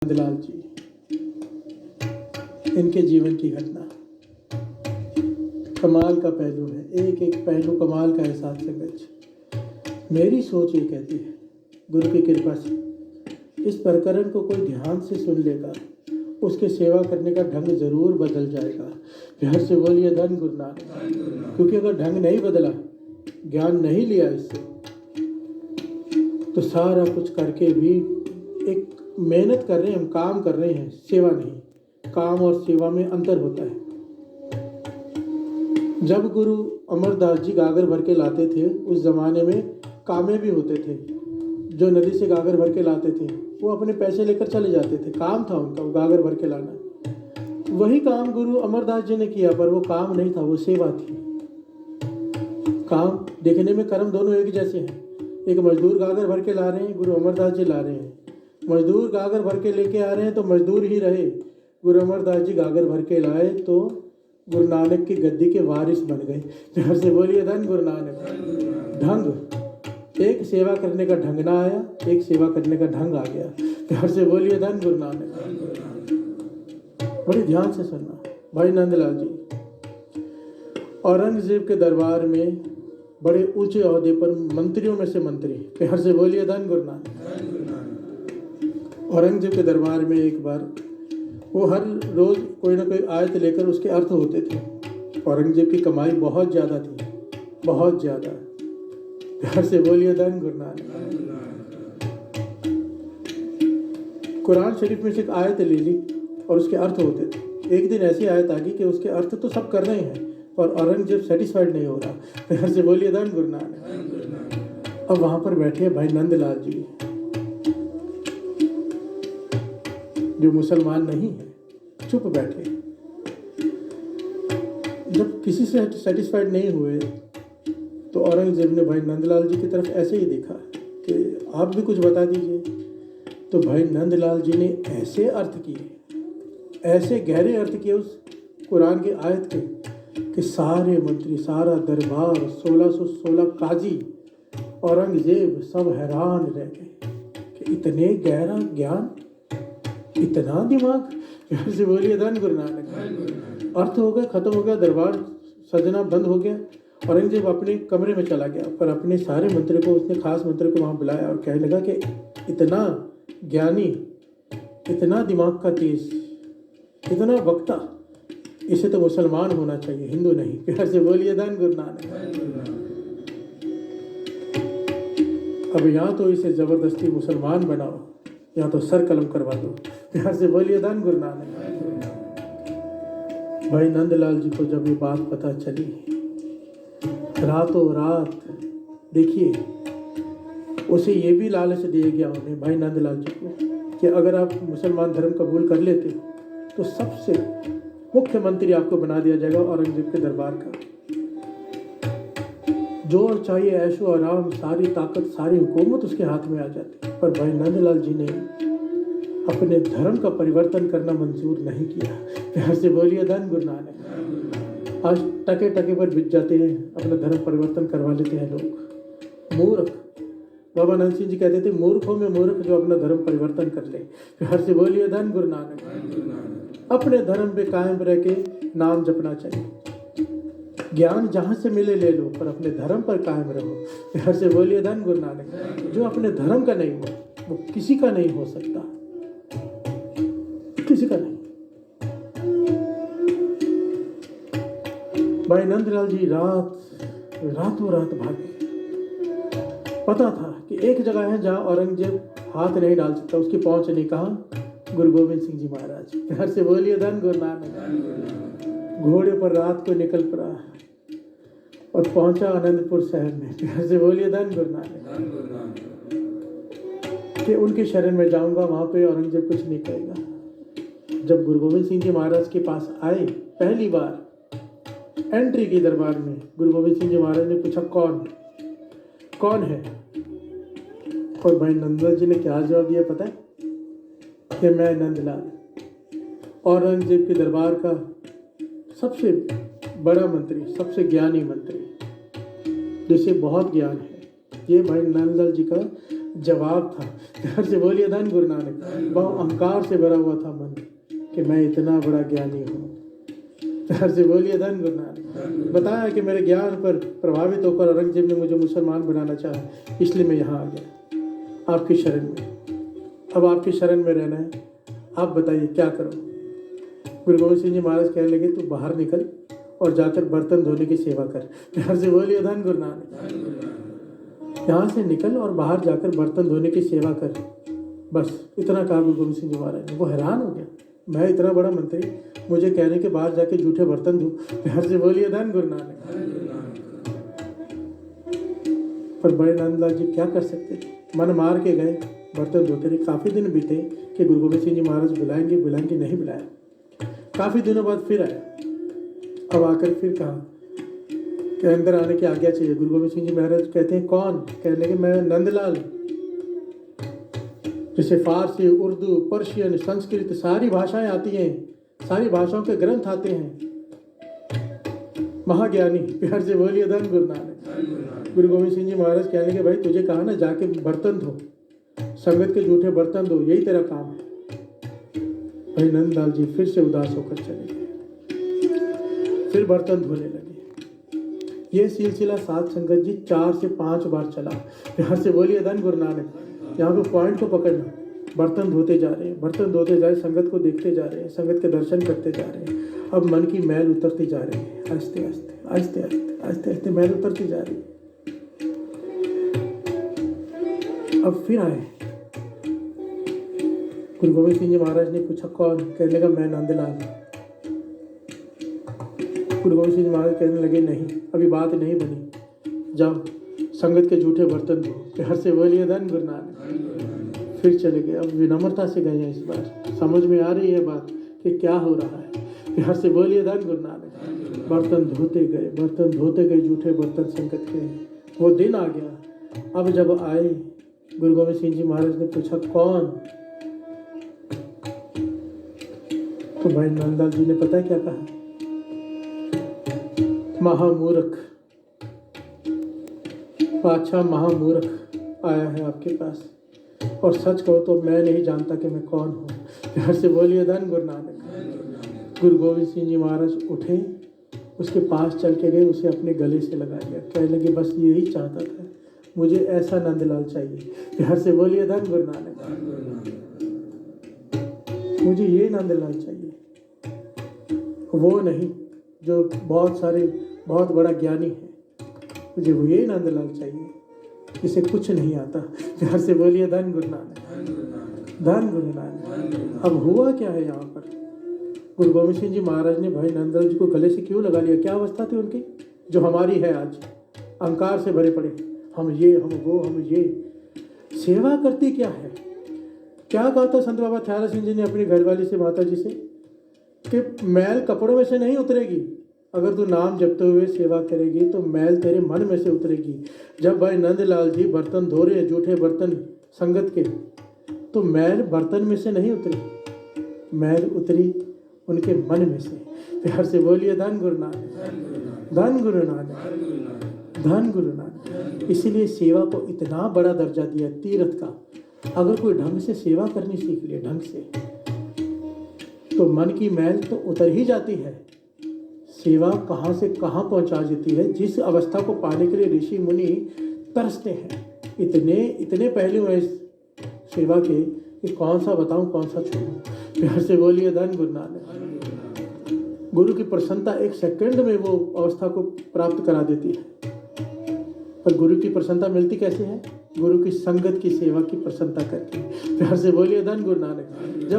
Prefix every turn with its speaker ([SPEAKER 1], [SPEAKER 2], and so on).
[SPEAKER 1] नंदलाल जी, इनके जीवन की घटना कमाल का पहलू है। एक एक पहलू कमाल का एहसास से गज। मेरी सोच ये कहती है, गुरु की कृपा से इस प्रकरण को कोई ध्यान से सुन लेगा, उसके सेवा करने का ढंग जरूर बदल जाएगा। प्यार से बोलिए धन गुरु नानक। क्योंकि अगर ढंग नहीं बदला, ज्ञान नहीं लिया इससे, तो सारा कुछ करके भी एक मेहनत कर रहे हैं, हम काम कर रहे हैं, सेवा नहीं। काम और सेवा में अंतर होता है। जब गुरु अमरदास जी गागर भर के लाते थे, उस जमाने में कामे भी होते थे। जो नदी से गागर भर के लाते थे, वो अपने पैसे लेकर चले जाते थे। काम था उनका, वो गागर भर के लाना। वही काम गुरु अमरदास जी ने किया, पर वो काम नहीं था, वो सेवा थी। काम देखने में कर्म दोनों एक जैसे हैं। एक मजदूर गागर भर के ला रहे हैं, गुरु अमरदास जी ला रहे हैं। मजदूर गागर भर के लेके आ रहे हैं तो मजदूर ही रहे। गुरु अमरदास जी गागर भर के लाए तो गुरु नानक की गद्दी के वारिस बन गए। प्यार से बोलिए धन गुरु नानक। ढंग, एक सेवा करने का ढंग ना आया, एक सेवा करने का ढंग आ गया। प्यार से बोलिए धन गुरु नानक। बड़ी ध्यान से सुनना भाई नंदलाल जी। औरंगजेब के दरबार में बड़े ऊंचे ओहदे पर मंत्रियों में से मंत्री। प्यार से बोलिए धन गुरु नानक। औरंगजेब के दरबार में एक बार वो हर रोज कोई ना कोई आयत लेकर उसके अर्थ होते थे। औरंगजेब की कमाई बहुत ज़्यादा थी, बहुत ज़्यादा। प्यार से बोलिए धन गुरु नानक। कुरान शरीफ में से एक आयत ले ली और उसके अर्थ होते थे। एक दिन ऐसी आयत आ गई कि उसके अर्थ तो सब कर रहे हैं, और औरंगजेब सेटिस्फाइड नहीं हो रहा। प्यार से बोलिए धन गुरु नानक। अब वहाँ पर बैठे भाई नंदलाल जी, जो मुसलमान नहीं है, चुप बैठे। जब किसी से सेटिस्फाइड नहीं हुए तो औरंगजेब ने भाई नंदलाल जी की तरफ ऐसे ही देखा कि आप भी कुछ बता दीजिए। तो भाई नंदलाल जी ने ऐसे अर्थ किए, ऐसे गहरे अर्थ किए उस कुरान की आयत के, कि सारे मंत्री, सारा दरबार, 1616 काजी, औरंगजेब सब हैरान रह गए कि इतने गहरा ज्ञान, इतना दिमाग। प्यार से बोलिए धन गुरु नानक। अर्थ हो गया, खत्म हो गया, दरबार सजना बंद हो गया। औरंगजेब अपने कमरे में चला गया, पर अपने सारे मंत्री को, उसने खास मंत्री को वहाँ बुलाया और कहने लगा कि इतना ज्ञानी, इतना दिमाग का तेज, इतना वक्ता, इसे तो मुसलमान होना चाहिए, हिंदू नहीं। प्यार से बोलिए धन गुरु नानक। अब या तो इसे जबरदस्ती मुसलमान बनाओ, या तो सर कलम करवा दो। प्यार से बोलिए धन गुरु नानक। भाई नंदलाल जी को जब ये बात पता चली, रातों रात, देखिए, उसे ये भी लालच दिया गया उन्हें, भाई नंदलाल जी को, कि अगर आप मुसलमान धर्म कबूल कर लेते तो सबसे मुख्यमंत्री आपको बना दिया जाएगा औरंगजेब के दरबार का। जो चाहिए ऐशो आराम, सारी ताकत, सारी हुकूमत उसके हाथ में आ जाती। पर भाई नंदलाल जी ने अपने धर्म का परिवर्तन करना मंजूर नहीं किया। प्यार से बोलिए धन गुरु नानक। आज टके टके पर बिक जाते हैं, अपना धर्म परिवर्तन करवा लेते हैं लोग। मूर्ख, बाबा नंद सिंह जी कहते थे, मूर्खों में मूर्ख जो अपना धर्म परिवर्तन कर ले। प्यार से बोलिए धन गुरु नानक। अपने धर्म पे कायम रह के नाम जपना चाहिए। ज्ञान जहाँ से मिले ले लो, पर अपने धर्म पर कायम रहो। प्यार से बोलिए धन गुरु नानक। जो अपने धर्म का नहीं हो, वो किसी का नहीं हो सकता, किसी का नहीं। भाई नंदलाल जी रातों रात भागे। पता था कि एक जगह है जहाँ औरंगजेब हाथ नहीं डाल सकता, उसकी पहुंच नहीं। कहाँ? गुरु गोविंद सिंह जी महाराज। प्यार से बोलिए धन गुरु नानक। घोड़े पर रात को निकल पड़ा और पहुंचा आनंदपुर शहर में। प्यार से बोलिए धन गुरु नानक। कि उनके शरण में जाऊंगा, वहां पे औरंगजेब कुछ नहीं कहेगा। जब गुरु गोविंद सिंह जी महाराज के पास आए, पहली बार एंट्री की दरबार में, गुरु गोविंद सिंह जी महाराज ने पूछा, कौन है? और भाई नंदलाल जी ने क्या जवाब दिया पता है? कि मैं नंदलाल, औरंगजेब के दरबार का सबसे बड़ा मंत्री, सबसे ज्ञानी मंत्री, जिसे बहुत ज्ञान है। ये भाई नंदलाल जी का जवाब था। प्यार से बोलिए धन गुरु नानक। बहुत अहंकार से भरा हुआ था मन कि मैं इतना बड़ा ज्ञानी हूँ। प्यार से बोलिए धन गुरु नानक। बताया कि मेरे ज्ञान पर प्रभावित होकर औरंगजेब ने मुझे मुसलमान बनाना चाहा, इसलिए मैं यहाँ आ गया आपकी शरण में। अब आपकी शरण में रहना है, आप बताइए क्या करो। गुरु गोविंद सिंह जी महाराज कहने लगे तू बाहर निकल और जाकर बर्तन धोने की सेवा कर। प्यार से बोलिए धन गुरु नानक। यहाँ से निकल और बाहर जाकर बर्तन धोने की सेवा कर, बस इतना कहा गुरु गोविंद सिंह जी महाराज ने। वो हैरान हो गया, मैं इतना बड़ा मंत्री, मुझे कहने के बाहर जाके जूठे बर्तन धो। प्यार से बोलिए धन गुरु नानक। पर बड़े नंदलाल जी क्या कर सकते थे, मन मार के गए, बर्तन धोते रहे। काफ़ी दिन बीते कि गुरु गोविंद सिंह जी महाराज बुलाएंगे बुलाएंगे, नहीं बुलाया। काफ़ी दिनों बाद फिर आया। अब आकर फिर कहा कि अंदर आने की आज्ञा चाहिए। गुरु गोविंद सिंह जी महाराज कहते हैं कौन? कहने लगे मैं नंदलाल। जैसे फारसी, उर्दू, पर्शियन, संस्कृत सारी भाषाएं आती हैं, सारी भाषाओं के ग्रंथ आते हैं, महाज्ञानी। प्यार से बोलिए धन गुरु नानक। गुरु गोविंद सिंह जी महाराज कहने लगे भाई तुझे कहा ना जाके बर्तन धो, संगत के जूठे बर्तन धो, यही तेरा काम है। भाई नंदलाल जी फिर से उदास होकर चले गए, फिर बर्तन धोने लगे। ये सिलसिला साध संगत जी 4 से 5 बार चला। यहाँ से बोलिए धन गुरु नानक। यहाँ पे पॉइंट को पकड़ना, बर्तन धोते जा रहे हैं, बर्तन धोते जा रहे, संगत को देखते जा रहे हैं, संगत के दर्शन करते जा रहे हैं। अब मन की मैल उतरती जा रही है, आहिस्ते आहिस्ते आहिस्ते आहिस्ते आहिस्ते आहिस्ते मैल उतरती जा रही है। अब फिर आए गुरु गोविंद सिंह जी महाराज ने पूछा कौन? कहने लगा मैं नंदलाल। गुरु गोविंद सिंह जी महाराज कहने लगे नहीं, अभी बात नहीं बनी, जाओ संगत के जूठे बर्तन धो। प्यार से बोलिए धन गुरु नानक। फिर चले गए। अब विनम्रता से गए हैं, इस बार समझ में आ रही है बात कि क्या हो रहा है। प्यार से बोलिए धन गुरु नानक। बर्तन धोते गए, बर्तन धोते गए, जूठे बर्तन संगत के। वो दिन आ गया। अब जब आए गुरु गोविंद सिंह जी महाराज ने पूछा कौन? तो भाई नंदलाल जी ने पता है क्या कहा? महामूर्ख, पाछा महामूर्ख आया है आपके पास, और सच कहो तो मैं नहीं जानता कि मैं कौन हूँ। प्यार से बोलिए धन गुरु नानक। गुरु गोविंद सिंह जी महाराज उठे, उसके पास चल के गए, उसे अपने गले से लगा लिया। कहने लगे बस यही चाहता था, मुझे ऐसा नंदलाल चाहिए। प्यार से बोलिए धन गुरु नानक। मुझे ये नंदलाल चाहिए, वो नहीं जो बहुत बड़ा ज्ञानी है। मुझे वो ये नंदलाल चाहिए जिसे कुछ नहीं आता। प्यार से बोलिए धन गुरु नानक। धन गुरु नानक। अब हुआ क्या है यहाँ पर? गुरु गोविंद सिंह जी महाराज ने भाई नंदलाल जी को गले से क्यों लगा लिया? क्या अवस्था थी उनकी जो हमारी है आज? अहंकार से भरे पड़े, हम ये, हम वो, हम ये। सेवा करती क्या है? क्या कहा था संत बाबा थयारा सिंह जी ने अपनी घरवाली से, माता जी से, कि मैल कपड़ों में से नहीं उतरेगी, अगर तू नाम जपते हुए सेवा करेगी तो मैल तेरे मन में से उतरेगी। जब भाई नंदलाल जी बर्तन धो रहे, जूठे बर्तन संगत के, तो मैल बर्तन में से नहीं उतरी, मैल उतरी उनके मन में से। प्यार से बोलिए धन गुरु नानक। धन गुरु नानक। धन गुरु नानक। इसीलिए सेवा को इतना बड़ा दर्जा दिया तीर्थ का। अगर कोई ढंग से सेवा करनी सीख ले, ढंग से, तो मन की मैल तो उतर ही जाती है। सेवा कहाँ से कहाँ पहुँचा देती है। जिस अवस्था को पाने के लिए ऋषि मुनि तरसते हैं, इतने पहलू हैं इस सेवा के कि कौन सा बताऊं, कौन सा छोड़ूं। प्यार से बोलिए धन गुरु नानक। गुरु की प्रसन्नता 1 सेकंड में वो अवस्था को प्राप्त करा देती है। पर गुरु की प्रसन्नता मिलती कैसे है? गुरु की संगत की सेवा की प्रसन्नता करके। प्यार से बोलिए धन गुरु नानक। जब